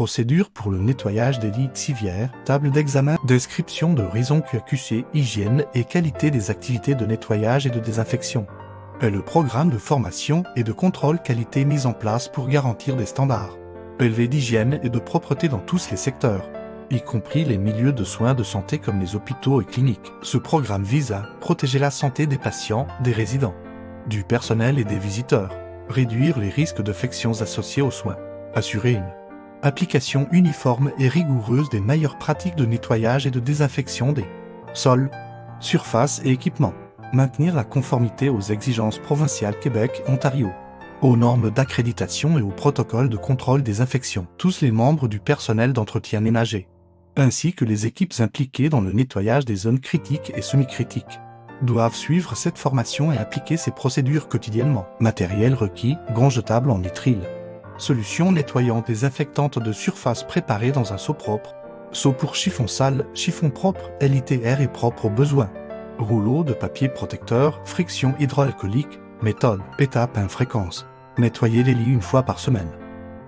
Procédure pour le nettoyage des lits civières, table d'examen, description de horizon QAQC, hygiène et qualité des activités de nettoyage et de désinfection. Est le programme de formation et de contrôle qualité mis en place pour garantir des standards élevés d'hygiène et de propreté dans tous les secteurs, y compris les milieux de soins de santé comme les hôpitaux et cliniques. Ce programme vise à protéger la santé des patients, des résidents, du personnel et des visiteurs, réduire les risques d'infections associés aux soins, assurer une application uniforme et rigoureuse des meilleures pratiques de nettoyage et de désinfection des sols, surfaces et équipements, maintenir la conformité aux exigences provinciales Québec et Ontario, aux normes d'accréditation et aux protocoles de contrôle des infections, tous les membres du personnel d'entretien ménager, ainsi que les équipes impliquées dans le nettoyage des zones critiques et semi-critiques, doivent suivre cette formation et appliquer ces procédures quotidiennement. Matériel requis, gants jetables en nitrile. Solution nettoyante désinfectante de surface préparée dans un seau propre. Seau pour chiffon sale, chiffon propre, LITR et propre aux besoins. Rouleau de papier protecteur, friction hydroalcoolique, méthode, étape 1 fréquence. Nettoyer les lits une fois par semaine.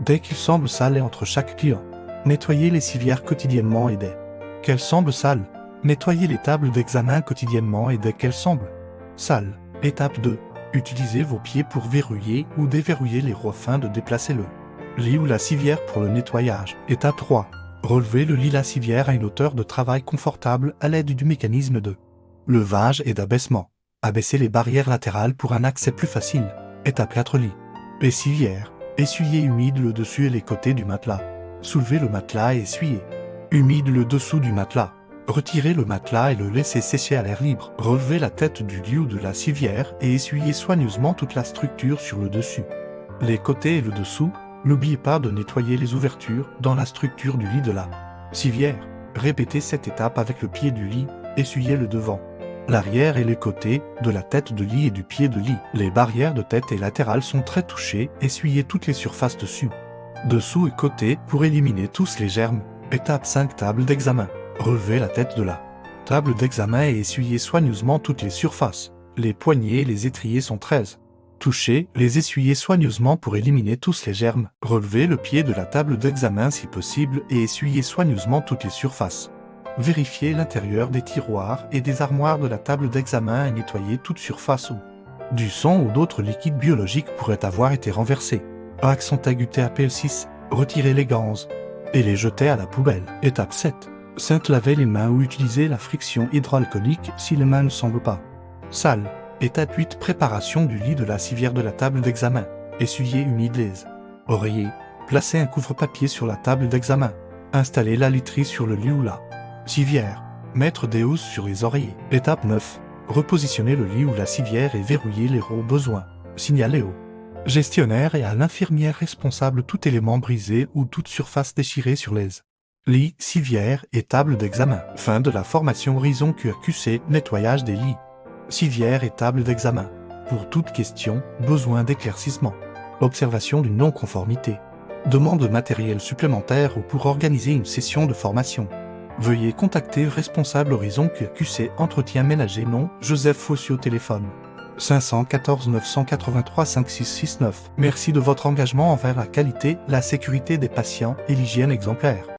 Dès qu'ils semblent sales et entre chaque client. Nettoyer les civières quotidiennement et dès qu'elles semblent sales. Nettoyer les tables d'examen quotidiennement et dès qu'elles semblent sales. Étape 2. Utilisez vos pieds pour verrouiller ou déverrouiller les roues afin de déplacer le lit ou la civière pour le nettoyage. Étape 3. Relevez le lit ou la civière à une hauteur de travail confortable à l'aide du mécanisme de levage et d'abaissement. Abaissez les barrières latérales pour un accès plus facile. Étape 4. Lit et civière. Essuyez humide le dessus et les côtés du matelas. Soulevez le matelas et essuyez humide le dessous du matelas. Retirez le matelas et le laissez sécher à l'air libre. Relevez la tête du lit ou de la civière et essuyez soigneusement toute la structure sur le dessus, les côtés et le dessous. N'oubliez pas de nettoyer les ouvertures dans la structure du lit de la civière. Répétez cette étape avec le pied du lit. Essuyez le devant, l'arrière et les côtés de la tête de lit et du pied de lit. Les barrières de tête et latérales sont très touchées. Essuyez toutes les surfaces dessus, dessous et côtés pour éliminer tous les germes. Étape 5. Table d'examen. Relevez la tête de la table d'examen et essuyez soigneusement toutes les surfaces. Les poignées et les étriers sont 13. Touchez, les essuyez soigneusement pour éliminer tous les germes. Relevez le pied de la table d'examen si possible et essuyez soigneusement toutes les surfaces. Vérifiez l'intérieur des tiroirs et des armoires de la table d'examen et nettoyez toute surface où du sang ou d'autres liquides biologiques pourraient avoir été renversés. Accent aigu TAPL6, retirez les gants et les jetez à la poubelle. Étape 7. Lavez les mains ou utilisez la friction hydroalcoolique si les mains ne semblent pas sales. Étape 8. Préparation du lit de la civière de la table d'examen. Essuyez humide les oreillers. Placez un couvre-papier sur la table d'examen. Installez la literie sur le lit ou la civière. Mettre des housses sur les oreillers. Étape 9. Repositionnez le lit ou la civière et verrouillez les roues au besoin. Signalez au gestionnaire et à l'infirmière responsable tout élément brisé ou toute surface déchirée sur les lits, civières et tables d'examen. Fin de la formation Horizon QAQC, nettoyage des lits, civières et tables d'examen. Pour toute question, besoin d'éclaircissement, observation d'une non-conformité, demande de matériel supplémentaire ou pour organiser une session de formation. Veuillez contacter responsable Horizon QAQC entretien ménager nom Joseph Fossi au téléphone 514 983 5669. Merci de votre engagement envers la qualité, la sécurité des patients et l'hygiène exemplaire.